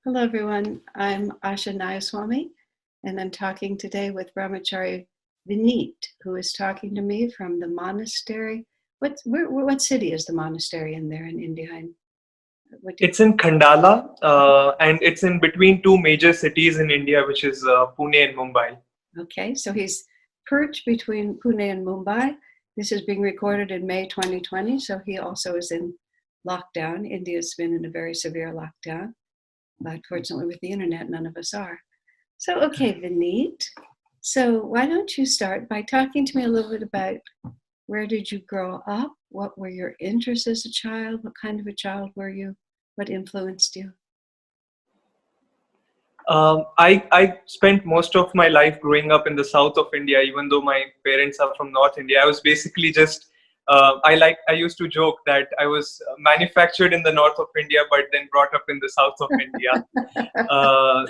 Hello, everyone. I'm Asha Nayaswami, and I'm talking today with Brahmachari Vineet, who is talking to me from the monastery. What city is the monastery in there in India? What do you, It's in Khandala, and it's in between two major cities in India, which is Pune and Mumbai. okay, so he's perched between Pune and Mumbai. This is being recorded in May 2020, so he also is in lockdown. India's been in a very severe lockdown, but fortunately, with the internet, none of us are. So, okay, Vineet. So, why don't you start by talking to me a little bit about where did you grow up? What were your interests as a child? What kind of a child were you? What influenced you? I spent most of my life growing up in the south of India, even though my parents are from North India. I was basically just I used to joke that I was manufactured in the north of India, but then brought up in the south of India.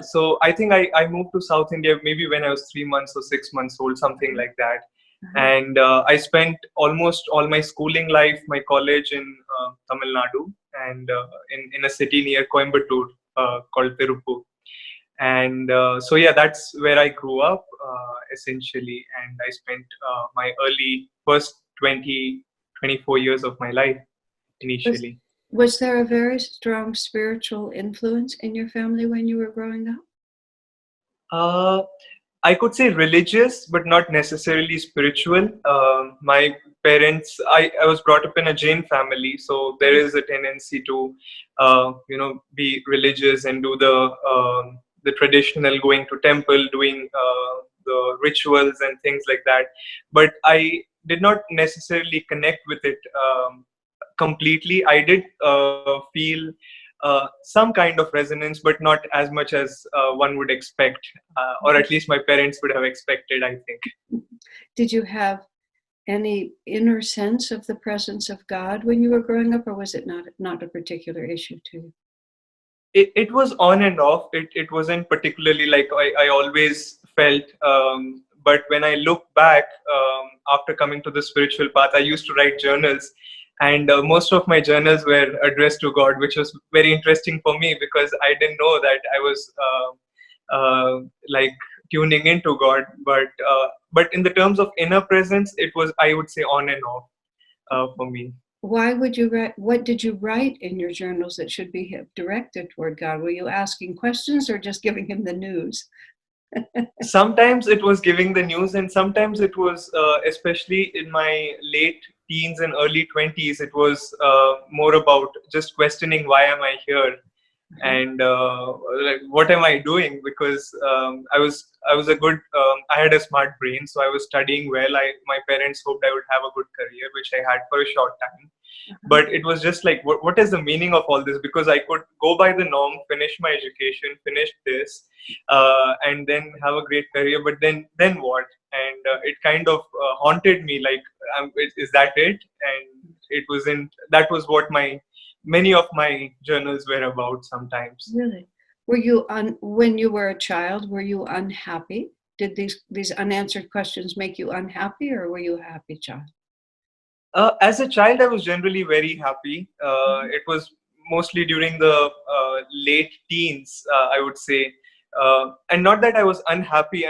So I think I moved to South India maybe when I was 3 months or 6 months old, something like that. And I spent almost all my schooling life, my college in Tamil Nadu, and in a city near Coimbatore called Tirupur. And so yeah, that's where I grew up essentially, and I spent my early first 24 years of my life was, initially. was there a very strong spiritual influence in your family when you were growing up? uh, I could say religious, but not necessarily spiritual. My parents, I was brought up in a Jain family, so there is a tendency to, be religious and do the traditional going to temple, doing the rituals and things like that. But I did not necessarily connect with it completely. I did feel some kind of resonance, but not as much as one would expect, or at least my parents would have expected, I think. Did you have any inner sense of the presence of God when you were growing up, or was it not a particular issue to you? It was on and off. It wasn't particularly like I always felt. But when I look back, after coming to the spiritual path, I used to write journals. And most of my journals were addressed to God, which was very interesting for me because I didn't know that I was like tuning into God. But in the terms of inner presence, it was, I would say, on and off for me. Why would you write? What did you write in your journals that should be directed toward God? Were you asking questions or just giving him the news? Sometimes it was giving the news, and sometimes it was, especially in my late teens and early 20s, it was more about just questioning why am I here, and like what am I doing, because I was a good, I had a smart brain, so I was studying well. My parents hoped I would have a good career, which I had for a short time, but it was just like, what is the meaning of all this? Because I could go by the norm, finish my education, finish this, and then have a great career, but then what? And it kind of haunted me, like, is that it? And it wasn't. That was what my many of my journals were about sometimes. Really? Were you when you were a child, were you unhappy? Did these unanswered questions make you unhappy, or were you a happy child? As a child, I was generally very happy. It was mostly during the late teens, I would say. And not that I was unhappy,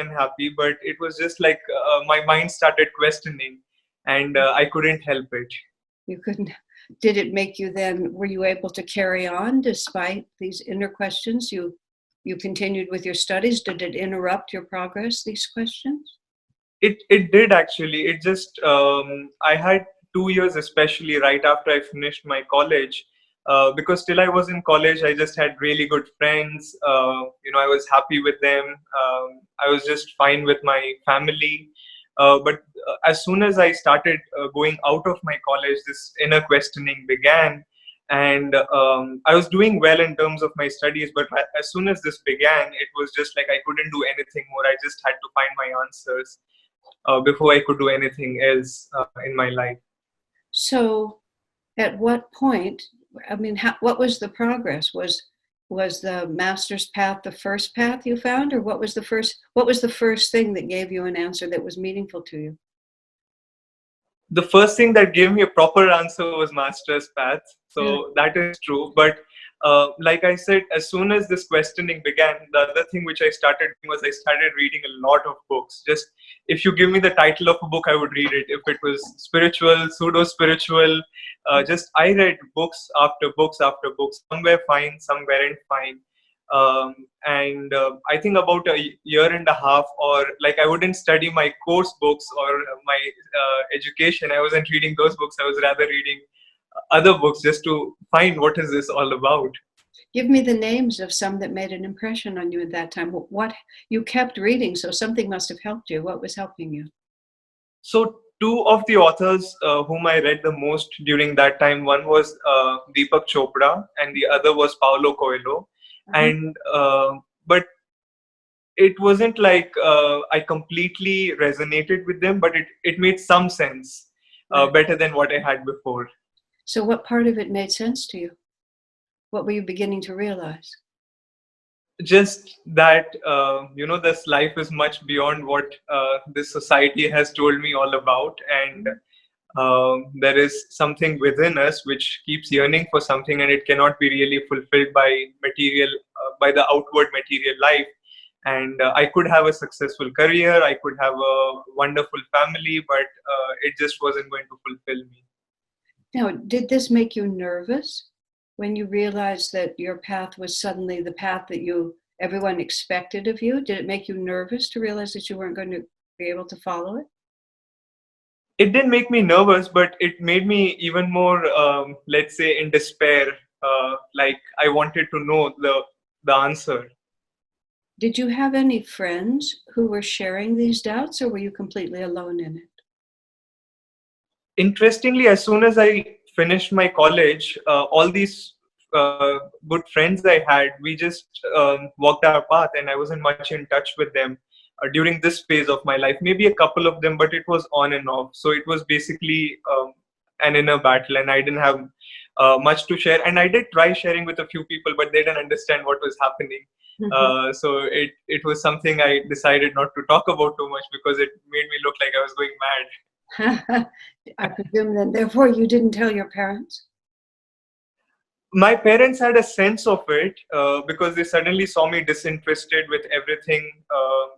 but it was just like my mind started questioning, and I couldn't help it. You couldn't. Did it make you then? Were you able to carry on despite these inner questions? You continued with your studies. Did it interrupt your progress? These questions. It did actually. It just I had 2 years, especially right after I finished my college, because till I was in college, I just had really good friends. I was happy with them. I was just fine with my family. But as soon as I started going out of my college, this inner questioning began. And I was doing well in terms of my studies, but as soon as this began, it was just like I couldn't do anything more. I just had to find my answers before I could do anything else in my life. So, at what point? I mean, what was the progress? Was the master's path the first path you found, or what was the first? What was the first thing that gave you an answer that was meaningful to you? The first thing that gave me a proper answer was master's path. Really? So that is true. But like I said, as soon as this questioning began, the other thing which I started doing was I started reading a lot of books. Just if you give me the title of a book, I would read it. If it was spiritual, pseudo spiritual, just I read books after books after books. Some were fine, some weren't fine. And I think about a year and a half, or like I wouldn't study my course books or my education. I wasn't reading those books. I was rather reading other books just to find what is this all about. Give me the names of some that made an impression on you at that time. What you kept reading, so something must have helped you. What was helping you? So two of the authors whom I read the most during that time, one was Deepak Chopra and the other was Paulo Coelho. And but it wasn't like I completely resonated with them, but it made some sense, better than what I had before. So what part of it made sense to you? What were you beginning to realize? Just that, this life is much beyond what this society has told me all about. And there is something within us which keeps yearning for something, and it cannot be really fulfilled by material, by the outward material life. And I could have a successful career, I could have a wonderful family, but it just wasn't going to fulfill me. Now, did this make you nervous when you realized that your path was suddenly the path that everyone expected of you? Did it make you nervous to realize that you weren't going to be able to follow it? It didn't make me nervous, but it made me even more, let's say, in despair. Like I wanted to know the answer. Did you have any friends who were sharing these doubts, or were you completely alone in it? Interestingly, as soon as I finished my college, all these good friends I had, we just walked our path, and I wasn't much in touch with them during this phase of my life. Maybe a couple of them, but it was on and off. So it was basically an inner battle, and I didn't have much to share. And I did try sharing with a few people, but they didn't understand what was happening. So it was something I decided not to talk about too much because it made me look like I was going mad. I presume then, therefore, you didn't tell your parents? My parents had a sense of it because they suddenly saw me disinterested with everything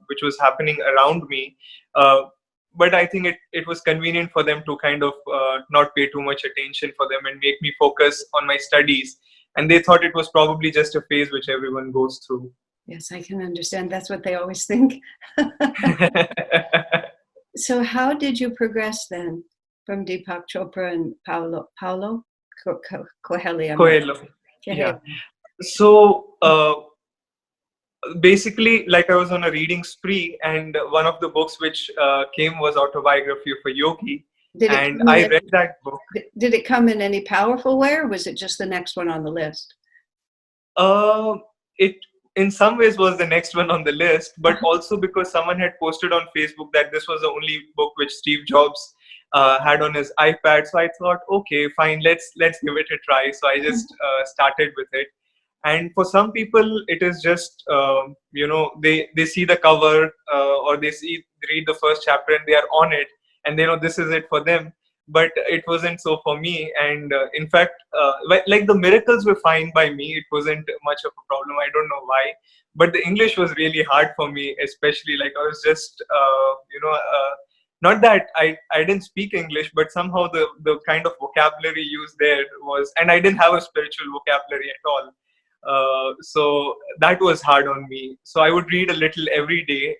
which was happening around me. But I think it was convenient for them to kind of not pay too much attention for them and make me focus on my studies. And they thought it was probably just a phase which everyone goes through. Yes, I can understand. That's what they always think. So how did you progress then from Deepak Chopra and Paulo Coelho? Yeah. So basically, like I was on a reading spree, and one of the books which came was Autobiography of a Yogi. And I read that book. Did it come in any powerful way, or was it just the next one on the list? It in some ways was the next one on the list, but also because someone had posted on Facebook that this was the only book which Steve Jobs had on his iPad. So I thought, okay, fine, let's give it a try. So I just started with it. And for some people, it is just they see the cover or they read the first chapter and they are on it, and they know this is it for them. But it wasn't so for me. And in fact, like the miracles were fine by me. It wasn't much of a problem. I don't know why. But the English was really hard for me, especially like I was just, not that I didn't speak English, but somehow the kind of vocabulary used there was, and I didn't have a spiritual vocabulary at all. So that was hard on me. So I would read a little every day,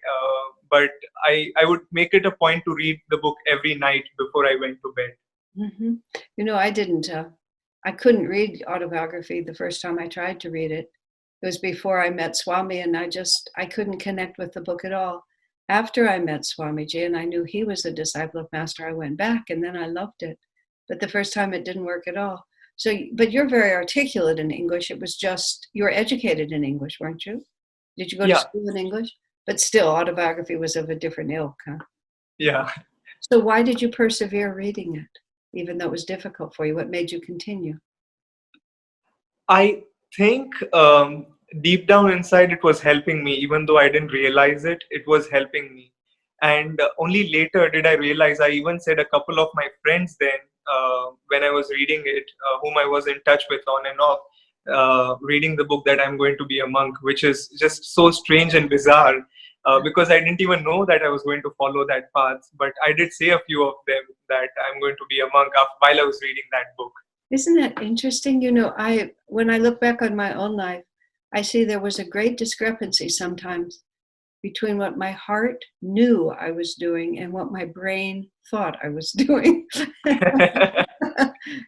but I would make it a point to read the book every night before I went to bed. Mm-hmm. I didn't. I couldn't read Autobiography the first time I tried to read it. It was before I met Swami, and I couldn't connect with the book at all. After I met Swamiji and I knew he was a disciple of Master, I went back and then I loved it. But the first time it didn't work at all. So, but you're very articulate in English. It was just, you were educated in English, weren't you? Did you go to school in English? But still, Autobiography was of a different ilk, huh? Yeah. So why did you persevere reading it, even though it was difficult for you? What made you continue? I think deep down inside it was helping me, even though I didn't realize it. It was helping me. And only later did I realize. I even said a couple of my friends then, when I was reading it, whom I was in touch with on and off, reading the book that I'm going to be a monk, which is just so strange and bizarre. Because I didn't even know that I was going to follow that path, but I did say a few of them that I'm going to be a monk while I was reading that book. Isn't that interesting? You know, when I look back on my own life, I see there was a great discrepancy sometimes between what my heart knew I was doing and what my brain thought I was doing.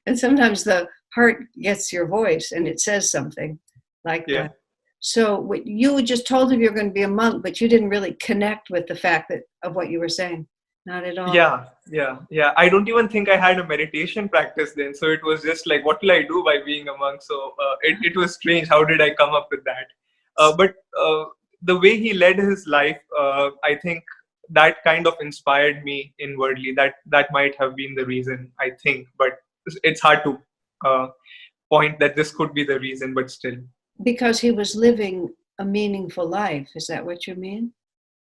And sometimes the heart gets your voice and it says something like that. So you just told him you're going to be a monk, but you didn't really connect with the fact of what you were saying. Not at all. Yeah. I don't even think I had a meditation practice then. So it was just like, what will I do by being a monk? So it was strange. How did I come up with that? But the way he led his life, I think that kind of inspired me inwardly. That might have been the reason, I think. But it's hard to point that this could be the reason, but still. Because he was living a meaningful life. Is that what you mean?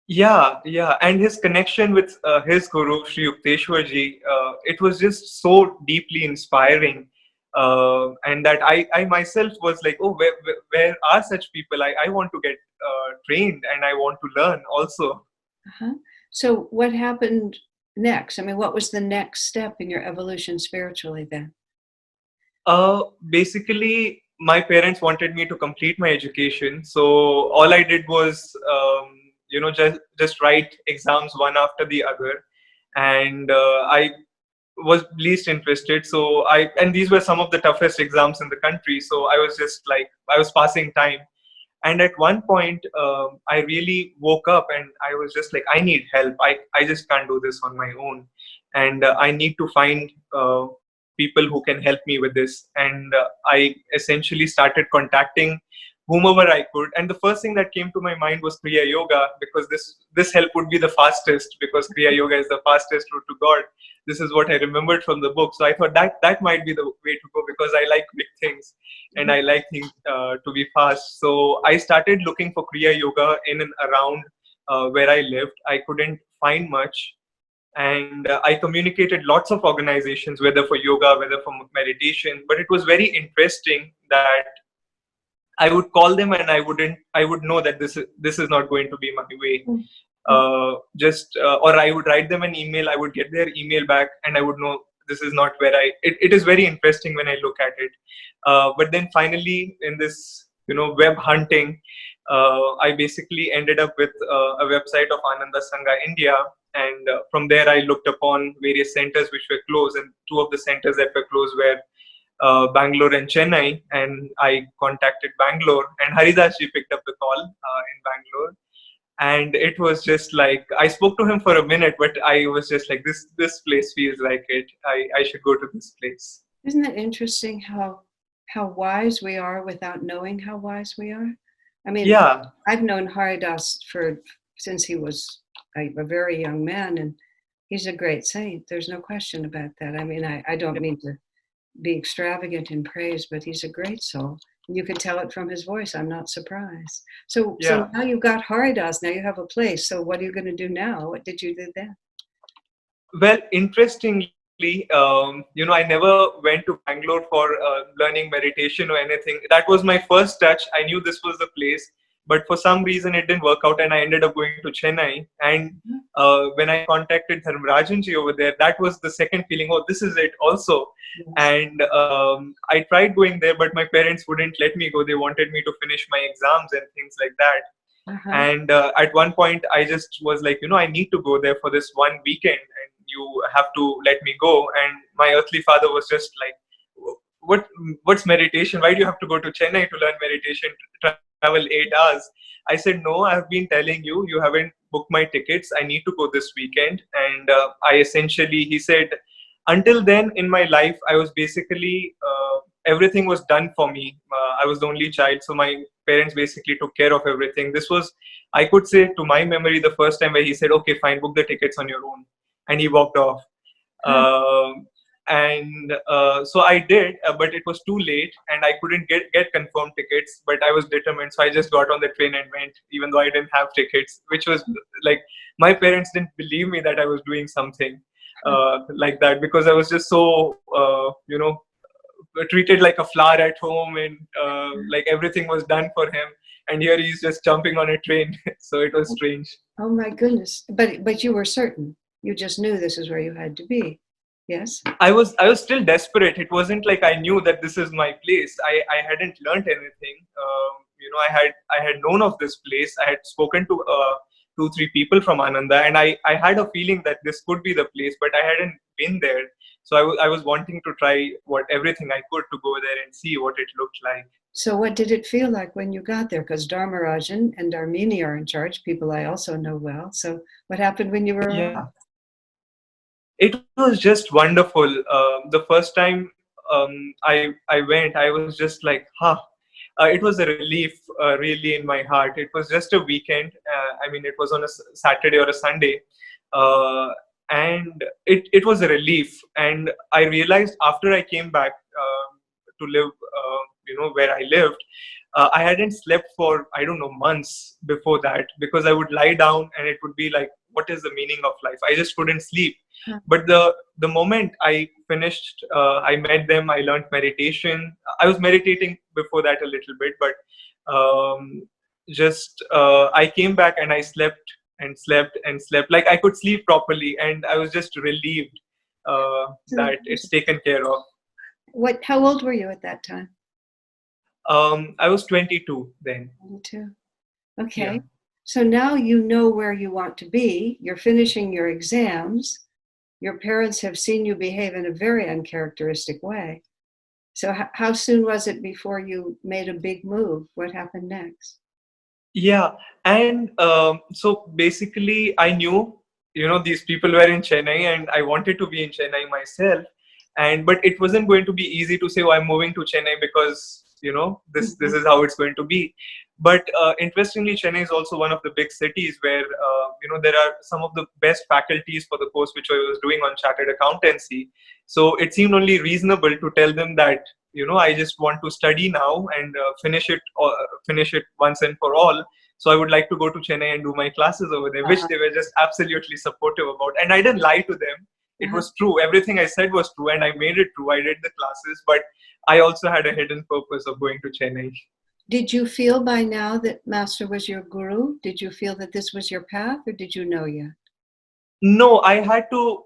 Yeah. And his connection with his guru, Sri Yukteswarji, it was just so deeply inspiring. And that I myself was like, oh, where are such people? I want to get trained and I want to learn also. Uh-huh. So what happened next? I mean, what was the next step in your evolution spiritually then? Basically, my parents wanted me to complete my education. So all I did was, just write exams one after the other. And I was least interested. So and these were some of the toughest exams in the country. So I was just like, I was passing time. And at one point, I really woke up and I was just like, I need help. I just can't do this on my own. And I need to find people who can help me with this. And I essentially started contacting whomever I could. And the first thing that came to my mind was Kriya Yoga, because this help would be the fastest, because Kriya Yoga is the fastest route to God. This is what I remembered from the book. So I thought that might be the way to go, because I like big things and I like things to be fast. So I started looking for Kriya Yoga in and around where I lived. I couldn't find much. And I communicated lots of organizations, whether for yoga, whether for meditation. But it was very interesting that I would call them and I would know that this is not going to be my way. Or I would write them an email, I would get their email back and I would know this is not where it is very interesting when I look at it. But then finally in this, web hunting, I basically ended up with a website of Ananda Sangha India. And from there I looked upon various centers which were closed, and two of the centers that were closed were Bangalore and Chennai, and I contacted Bangalore, and Haridas ji picked up the call in Bangalore, and it was just like, I spoke to him for a minute, but I was just like, this place feels like it. I should go to this place. Isn't it interesting how wise we are without knowing how wise we are? I mean, yeah. I've known Haridas since he was a very young man, and he's a great saint. There's no question about that. I mean, I don't mean to be extravagant in praise, but he's a great soul. You can tell it from his voice. I'm not surprised. So now you've got Haridas. Now you have a place. So what are you going to do now? What did you do then? Well, interestingly, I never went to Bangalore for learning meditation or anything. That was my first touch. I knew this was the place, but for some reason it didn't work out, and I ended up going to Chennai. And when I contacted Dharmarajanji over there, that was the second feeling, oh, this is it also. Yes. And I tried going there, but my parents wouldn't let me go. They wanted me to finish my exams and things like that. And at one point, I just was like, I need to go there for this one weekend, and you have to let me go. And my earthly father was just like, what's meditation? Why do you have to go to Chennai to learn meditation, travel 8 hours? I said, no, I have been telling you, you haven't booked my tickets. I need to go this weekend. And he said, until then in my life, I was basically, everything was done for me. I was the only child, so my parents basically took care of everything. This was, I could say, to my memory, the first time where he said, okay, fine, book the tickets on your own. And he walked off. So I did, but it was too late and I couldn't get confirmed tickets, but I was determined. So I just got on the train and went, even though I didn't have tickets, which was like, my parents didn't believe me that I was doing something like that, because I was just so, treated like a flower at home, and like everything was done for him. And here he's just jumping on a train. So it was strange. Oh my goodness! But you were certain. You just knew this is where you had to be. Yes. I was still desperate. It wasn't like I knew that this is my place. I hadn't learned anything. I had known of this place. I had spoken to 2-3 people from Ananda, and I had a feeling that this could be the place, but I hadn't been there. So I was wanting to try everything I could to go there and see what it looked like. So what did it feel like when you got there? Because Dharmarajan and Dharmini are in charge, people I also know well. So what happened when you were Yeah. around? It was just wonderful. The first time I went, I was just like, huh. It was a relief, really, in my heart. It was just a weekend. I mean, it was on a Saturday or a Sunday, and it was a relief. And I realized after I came back to live, where I lived, I hadn't slept for, I don't know, months before that, because I would lie down and it would be like, what is the meaning of life? I just couldn't sleep. Huh. But the moment I finished, I met them, I learned meditation. I was meditating before that a little bit, but I came back and I slept and slept and slept. Like I could sleep properly, and I was just relieved that it's taken care of. How old were you at that time? I was 22 then. 22. Okay. Yeah. So now you know where you want to be. You're finishing your exams. Your parents have seen you behave in a very uncharacteristic way. So how soon was it before you made a big move? What happened next? Yeah, and so basically, I knew, these people were in Chennai, and I wanted to be in Chennai myself. But it wasn't going to be easy to say, "Oh, I'm moving to Chennai because this is how it's going to be." But interestingly, Chennai is also one of the big cities where there are some of the best faculties for the course which I was doing on chartered accountancy. So it seemed only reasonable to tell them that I just want to study now and finish it once and for all. So I would like to go to Chennai and do my classes over there, which they were just absolutely supportive about. And I didn't lie to them. It was true. Everything I said was true, and I made it true. I did the classes, but I also had a hidden purpose of going to Chennai. Did you feel by now that Master was your guru? Did you feel that this was your path, or did you know yet? No, I had to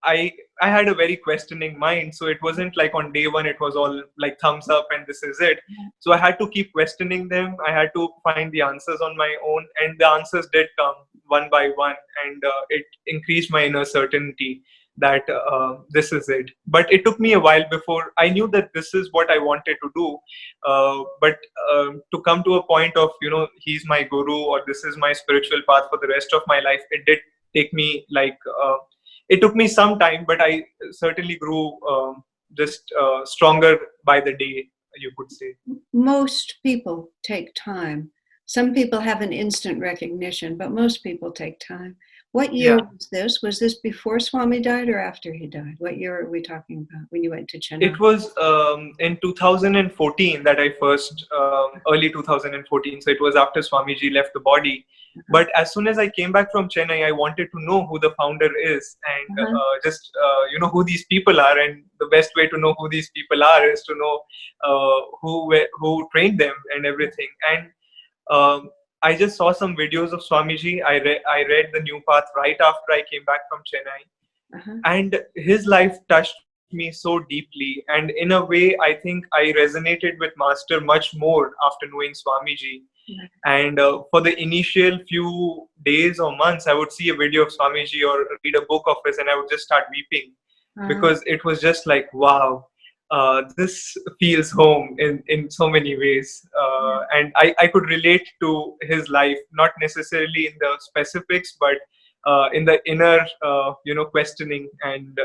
I had a very questioning mind, so it wasn't like on day one it was all like thumbs up and this is it. So I had to keep questioning them. I had to find the answers on my own, and the answers did come one by one, and it increased my inner certainty that this is it. But it took me a while before I knew that this is what I wanted to do. But to come to a point of he's my guru, or this is my spiritual path for the rest of my life, it did take me it took me some time, but I certainly grew just stronger by the day, you could say. Most people take time. Some people have an instant recognition, but most people take time. What year was this? Was this before Swami died or after he died? What year are we talking about when you went to Chennai? It was in 2014 that I first, early 2014. So it was after Swamiji left the body. But as soon as I came back from Chennai, I wanted to know who the founder is, and who these people are. And the best way to know who these people are is to know who trained them and everything. And I just saw some videos of Swamiji. I read the New Path right after I came back from Chennai, and his life touched me so deeply. And in a way, I think I resonated with Master much more after knowing Swamiji. And for the initial few days or months, I would see a video of Swamiji or read a book of his, and I would just start weeping because it was just like, wow, this feels home in so many ways. And I could relate to his life, not necessarily in the specifics, but in the inner, questioning and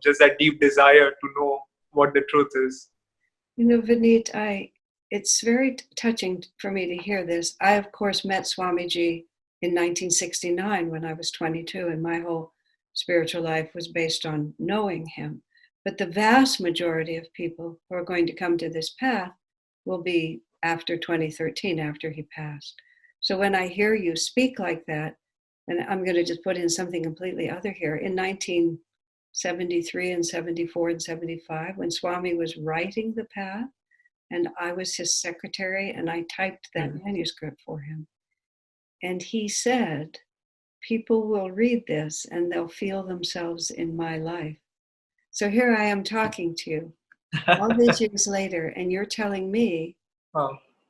just that deep desire to know what the truth is. Vineet, it's very touching for me to hear this. I, of course, met Swamiji in 1969 when I was 22, and my whole spiritual life was based on knowing him. But the vast majority of people who are going to come to this path will be after 2013, after he passed. So when I hear you speak like that, and I'm going to just put in something completely other here, in 19 73 and 74 and 75, when Swami was writing the path, and I was his secretary, and I typed that manuscript for him. And he said, people will read this and they'll feel themselves in my life. So here I am talking to you all these years later, and you're telling me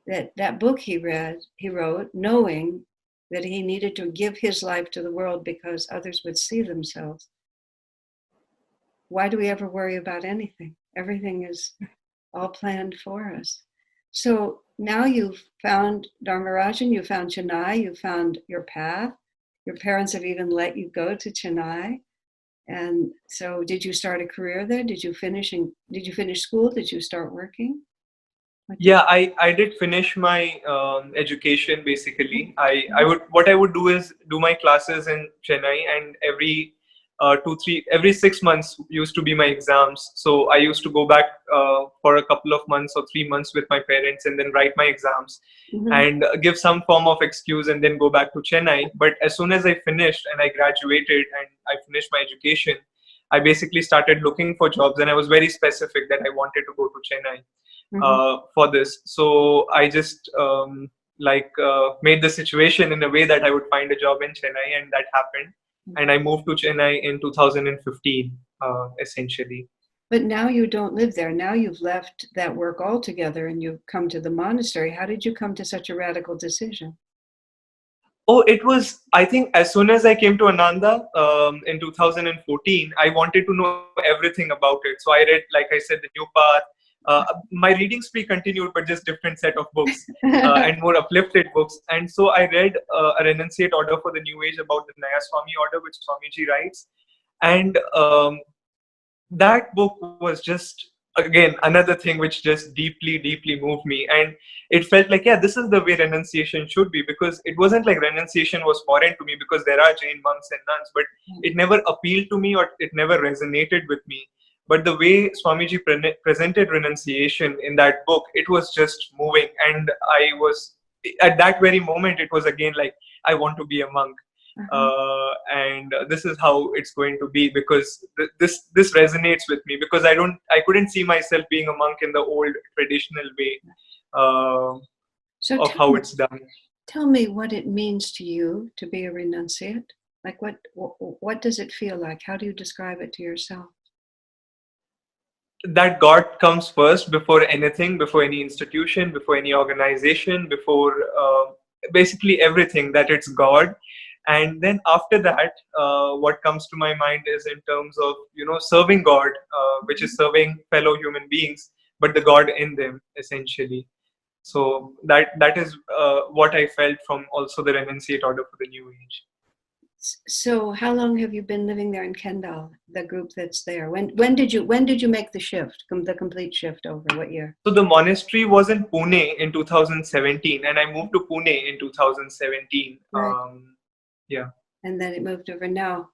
that that book he wrote, knowing that he needed to give his life to the world because others would see themselves. Why do we ever worry about anything? Everything is all planned for us. So now you've found Dharmarajan, you found Chennai, you found your path. Your parents have even let you go to Chennai. And so did you start a career there? Did you finish school? Did you start working? Yeah, I did finish my education basically. What I would do is do my classes in Chennai, and every 6 months used to be my exams. So I used to go back for a couple of months or 3 months with my parents, and then write my exams and give some form of excuse, and then go back to Chennai. But as soon as I finished and I graduated and I finished my education, I basically started looking for jobs, and I was very specific that I wanted to go to Chennai for this. So I just made the situation in a way that I would find a job in Chennai, and that happened. And I moved to Chennai in 2015, essentially. But now you don't live there. Now you've left that work altogether and you've come to the monastery. How did you come to such a radical decision? Oh, it was, I think, as soon as I came to Ananda in 2014, I wanted to know everything about it. So I read, like I said, The New Path. My reading spree continued, but just different set of books and more uplifted books. And so I read a renunciate order for the New Age about the Nayaswami order, which Swamiji writes. And that book was just, again, another thing which just deeply, deeply moved me. And it felt like, yeah, this is the way renunciation should be, because it wasn't like renunciation was foreign to me, because there are Jain monks and nuns, but it never appealed to me, or it never resonated with me. But the way Swamiji presented renunciation in that book, it was just moving. And I was, at that very moment, it was again like, I want to be a monk. And this is how it's going to be, because this resonates with me, because I couldn't see myself being a monk in the old traditional way of how it's done. Tell me what it means to you to be a renunciate. Like what does it feel like? How do you describe it to yourself? That God comes first before anything, before any institution, before any organization, before basically everything, that it's God. And then after that, what comes to my mind is in terms of, serving God, which is serving fellow human beings, but the God in them, essentially. So that is what I felt from also the renunciate order for the New Age. So how long have you been living there in Kendal, the group that's there? When did you make the shift, the complete shift over? What year? So the monastery was in Pune in 2017, and I moved to Pune in 2017. Right. Yeah. And then it moved over. Now,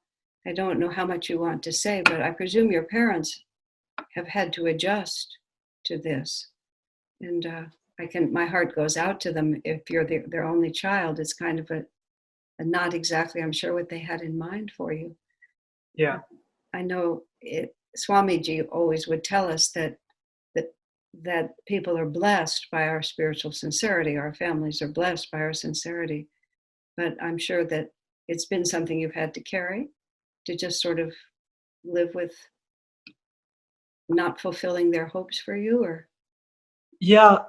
I don't know how much you want to say, but I presume your parents have had to adjust to this. And my heart goes out to them. If you're their only child, it's kind of a not exactly, I'm sure, what they had in mind for you. Yeah. I know Swamiji always would tell us that people are blessed by our spiritual sincerity. Our families are blessed by our sincerity. But I'm sure that it's been something you've had to carry, to just sort of live with not fulfilling their hopes for you, or? Yeah,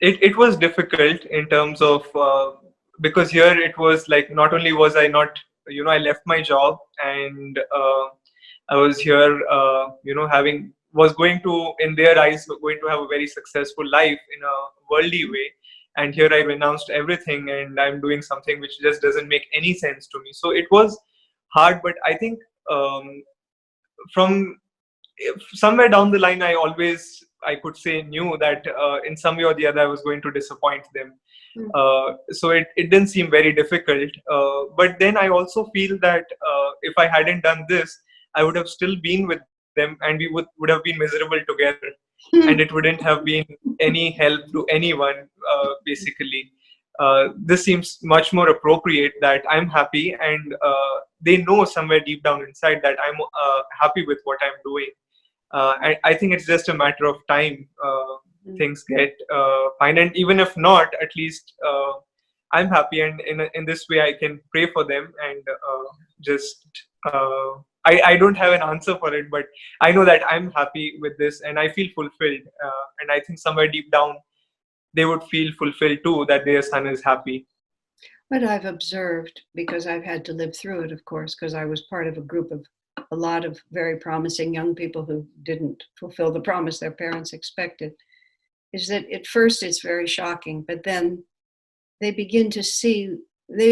it was difficult in terms of, because here it was like, not only was I not, I left my job, and I was here, was going to, in their eyes, going to have a very successful life in a worldly way. And here I renounced everything, and I'm doing something which just doesn't make any sense to me. So it was hard, but I think from somewhere down the line, I could say, knew that in some way or the other, I was going to disappoint them. So it didn't seem very difficult. But then I also feel that if I hadn't done this, I would have still been with them, and we would have been miserable together. And it wouldn't have been any help to anyone, basically. This seems much more appropriate, that I'm happy, and they know somewhere deep down inside that I'm happy with what I'm doing. I think it's just a matter of time. Things get fine, and even if not, at least I'm happy, and in this way I can pray for them and just. I don't have an answer for it, but I know that I'm happy with this and I feel fulfilled. And I think somewhere deep down, they would feel fulfilled too that their son is happy. What I've observed, because I've had to live through it, of course, because I was part of a group of a lot of very promising young people who didn't fulfill the promise their parents expected, is that at first it's very shocking, but then they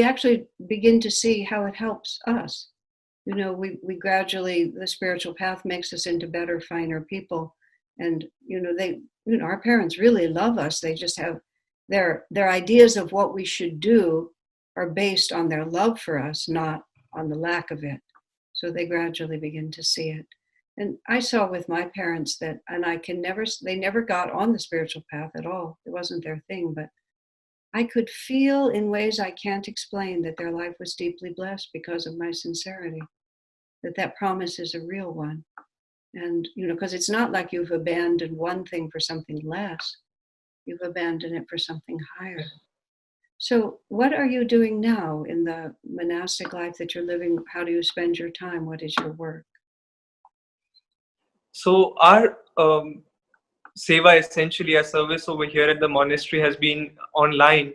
actually begin to see how it helps us. You know, we gradually, the spiritual path makes us into better, finer people. And, our parents really love us. They just have their ideas of what we should do are based on their love for us, not on the lack of it. So they gradually begin to see it. And I saw with my parents that, and they never got on the spiritual path at all. It wasn't their thing, but I could feel in ways I can't explain that their life was deeply blessed because of my sincerity, that promise is a real one. And, because it's not like you've abandoned one thing for something less, you've abandoned it for something higher. So what are you doing now in the monastic life that you're living? How do you spend your time? What is your work? So our seva, essentially our service over here at the monastery, has been online.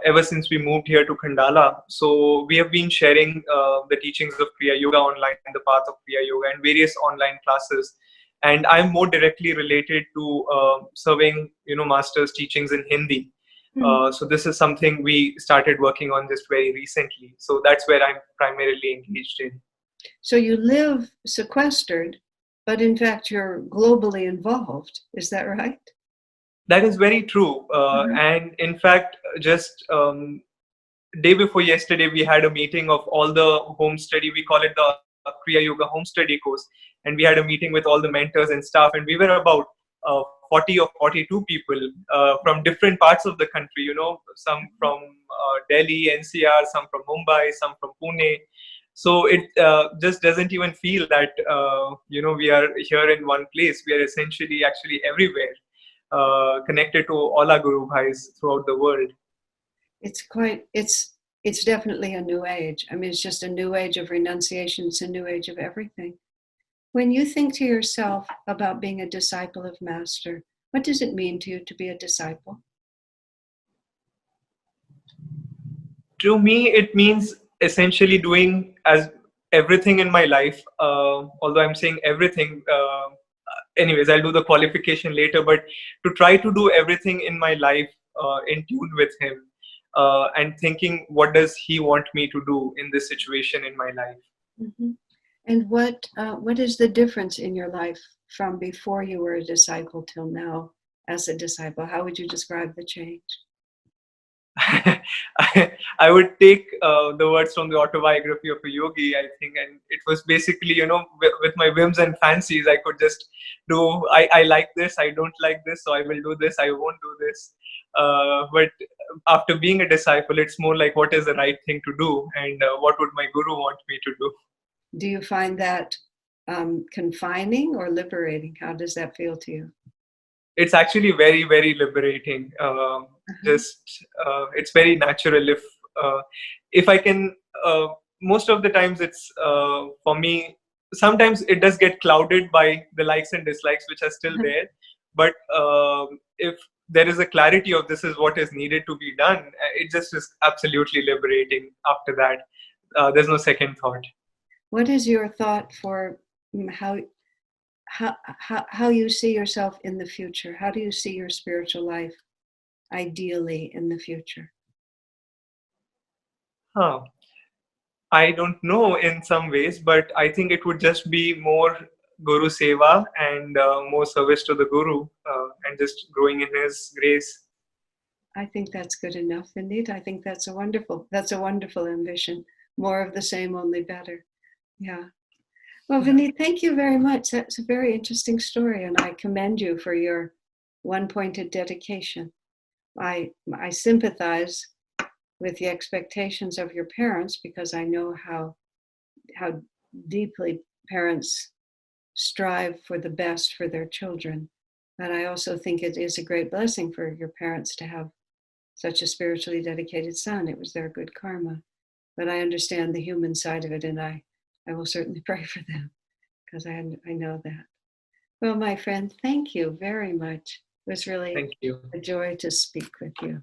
Ever since we moved here to Khandala, so we have been sharing the teachings of Kriya Yoga online, the path of Kriya Yoga, and various online classes. And I'm more directly related to serving, master's teachings in Hindi. So this is something we started working on just very recently. So that's where I'm primarily engaged in. So you live sequestered, but in fact you're globally involved. Is that right? That is very true. And in fact, just day before yesterday, we had a meeting of all the home study. We call it the Kriya Yoga home study course. And we had a meeting with all the mentors and staff. And we were about 40 or 42 people from different parts of the country, some from Delhi, NCR, some from Mumbai, some from Pune. So it just doesn't even feel that, we are here in one place. We are essentially actually everywhere. Connected to all our Guru Bhais throughout the world. It's definitely a new age. I mean, it's just a new age of renunciation. It's a new age of everything. When you think to yourself about being a disciple of Master, what does it mean to you to be a disciple? To me, it means essentially doing as everything in my life. Although I'm saying everything, anyways, I'll do the qualification later, but to try to do everything in my life in tune with him and thinking, what does he want me to do in this situation in my life? Mm-hmm. And what is the difference in your life from before you were a disciple till now as a disciple? How would you describe the change? I would take the words from the Autobiography of a Yogi, I think, and it was basically, with my whims and fancies, I could just do, I like this, I don't like this, so I will do this, I won't do this. But after being a disciple, it's more like what is the right thing to do and what would my Guru want me to do. Do you find that confining or liberating? How does that feel to you? It's actually very, very liberating. It's very natural. If I can, most of the times it's for me. Sometimes it does get clouded by the likes and dislikes, which are still there. But if there is a clarity of this is what is needed to be done, it just is absolutely liberating. After that, there's no second thought. What is your thought for how you see yourself in the future? How do you see your spiritual life ideally in the future? I don't know in some ways, but I think it would just be more Guru Seva and more service to the Guru and just growing in his grace. I think that's good enough, Vineet. I think that's a wonderful ambition. More of the same, only better. Yeah. Well, Vineet, thank you very much. That's a very interesting story, and I commend you for your one-pointed dedication. I sympathize with the expectations of your parents, because I know how deeply parents strive for the best for their children. And I also think it is a great blessing for your parents to have such a spiritually dedicated son. It was their good karma. But I understand the human side of it, and I will certainly pray for them, because I know that. Well, my friend, thank you very much. It was really Thank you. a joy to speak with you.